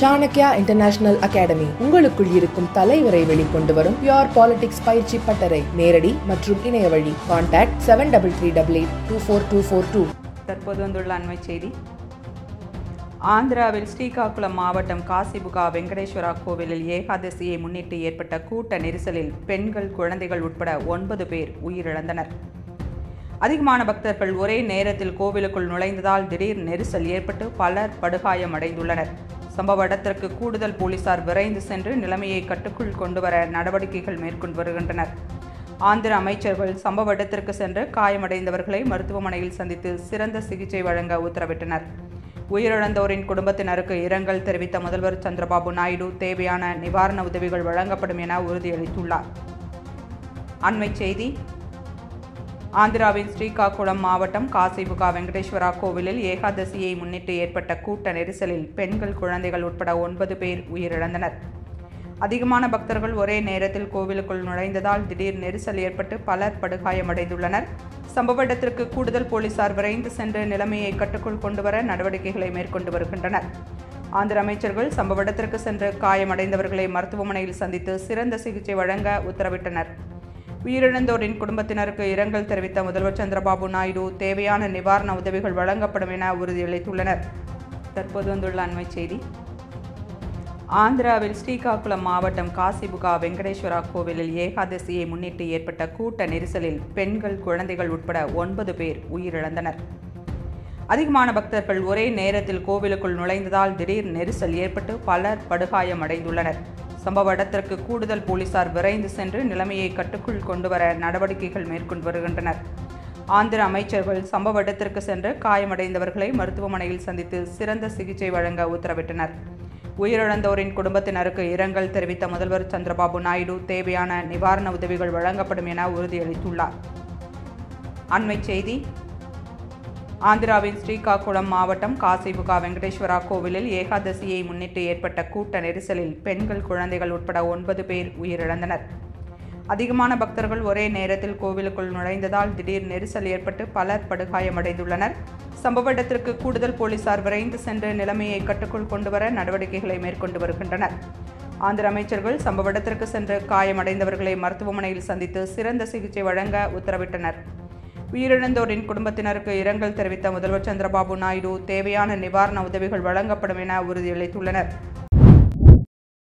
Chanakya international academy உங்களுக்குள் இருக்கும் தலைவரை வெளிக்கொண்டு வரும் பியூர் பாலிடிக்ஸ் பயிற்சி பட்டறை. நேரடி மற்றும் இணைய வழி. கான்டாக்ட் 7338824242. தற்போது வந்துள்ள அண்மை செய்தி. ஆந்திராவில் ஸ்ரீகாக்குளம் மாவட்டம் காசிபுகா வெங்கடேஸ்வரா கோவிலில் ஏகாதசியை முன்னிட்டு ஏற்பட்ட கூட்ட நெரிசலில் பெண்கள், குழந்தைகள் உட்பட 9 பேர் உயிரிழந்தனர். அதிகமான பக்தர்கள் ஒரே நேரத்தில் கோவிலுக்குள் நுழைந்ததால் திடீர் நெரிசல் ஏற்பட்டு பலர் படுகாயமடைந்துள்ளனர். சம்பவ இடத்திற்கு கூடுதல் போலீசார் விரைந்து சென்று நிலைமையை கட்டுக்குள் கொண்டுவர நடவடிக்கைகள் மேற்கொண்டு வருகின்றனர். ஆந்திர அமைச்சர்கள் சம்பவ இடத்திற்கு சென்று காயமடைந்தவர்களை மருத்துவமனையில் சந்தித்து சிறந்த சிகிச்சை வழங்க உத்தரவிட்டனர். உயிரிழந்தோரின் குடும்பத்தினருக்கு இரங்கல் தெரிவித்த முதல்வர் சந்திரபாபு நாயுடு தேவையான நிவாரண உதவிகள் வழங்கப்படும் என உறுதியளித்துள்ளார். அண்மை செய்தி. ஆந்திராவின் ஸ்ரீகாக்குளம் மாவட்டம் காசிபுகா வெங்கடேஸ்வரா கோவிலில் ஏகாதசியை முன்னிட்டு ஏற்பட்ட கூட்ட நெரிசலில் பெண்கள், குழந்தைகள் உட்பட 9 பேர் உயிரிழந்தனர். அதிகமான பக்தர்கள் ஒரே நேரத்தில் கோவிலுக்குள் நுழைந்ததால் திடீர் நெரிசல் ஏற்பட்டு பலர் படுகாயமடைந்துள்ளனர். சம்பவ இடத்திற்கு கூடுதல் போலீசார் விரைந்து சென்று நிலைமையை கட்டுக்குள் கொண்டுவர நடவடிக்கைகளை மேற்கொண்டு வருகின்றனர். ஆந்திர அமைச்சர்கள் சம்பவ இடத்திற்கு சென்று காயமடைந்தவர்களை மருத்துவமனையில் சந்தித்து சிறந்த சிகிச்சை வழங்க உத்தரவிட்டனர். உயிரிழந்தோரின் குடும்பத்தினருக்கு இரங்கல் தெரிவித்த முதல்வர் சந்திரபாபு நாயுடு தேவையான நிவாரண உதவிகள் வழங்கப்படும் என உறுதியளித்துள்ளனர். தற்போது வந்துள்ள அண்மை செய்தி. ஆந்திராவில் ஸ்ரீகாக்குளம் மாவட்டம் காசிபுகா வெங்கடேஸ்வரா கோவிலில் ஏகாதசியை முன்னிட்டு ஏற்பட்ட கூட்ட நெரிசலில் பெண்கள், குழந்தைகள் உட்பட 9 பேர் உயிரிழந்தனர். அதிகமான பக்தர்கள் ஒரே நேரத்தில் கோவிலுக்குள் நுழைந்ததால் திடீர் நெரிசல் ஏற்பட்டு பலர் படுகாயமடைந்துள்ளனர். சம்பவ இடத்திற்கு கூடுதல் போலீசார் விரைந்து சென்று நிலைமையை கட்டுக்குள் கொண்டுவர நடவடிக்கைகள் மேற்கொண்டு வருகின்றனர். ஆந்திர அமைச்சர்கள் சம்பவ இடத்திற்கு சென்று காயமடைந்தவர்களை மருத்துவமனையில் சந்தித்து சிறந்த சிகிச்சை வழங்க உத்தரவிட்டனர். உயிரிழந்தோரின் குடும்பத்தினருக்கு இரங்கல் தெரிவித்த முதல்வர் சந்திரபாபு நாயுடு தேவையான நிவாரண உதவிகள் வழங்கப்படும் என உறுதியளித்துள்ளார். அண்மை செய்தி. ஆந்திராவின் ஸ்ரீகாக்குளம் மாவட்டம் காசிபுகா வெங்கடேஸ்வரா கோவிலில் ஏகாதசியை முன்னிட்டு ஏற்பட்ட கூட்ட நெரிசலில் பெண்கள், குழந்தைகள் உட்பட 9 பேர் உயிரிழந்தனர். அதிகமான பக்தர்கள் ஒரே நேரத்தில் கோவிலுக்குள் நுழைந்ததால் திடீர் நெரிசல் ஏற்பட்டு பலர் படுகாயமடைந்துள்ளனர். சம்பவ இடத்திற்கு கூடுதல் போலீசார் விரைந்து சென்று நிலைமையை கட்டுக்குள் கொண்டுவர நடவடிக்கைகளை மேற்கொண்டு வருகின்றனர். ஆந்திர அமைச்சர்கள் சம்பவ இடத்திற்கு சென்று காயமடைந்தவர்களை மருத்துவமனையில் சந்தித்து சிறந்த சிகிச்சை வழங்க உத்தரவிட்டனர். உயிரிழந்தோரின் குடும்பத்தினருக்கு இரங்கல் தெரிவித்த முதல்வர் சந்திரபாபு நாயுடு தேவையான நிவாரண உதவிகள் வழங்கப்படும் என உறுதியளித்துள்ளனர்.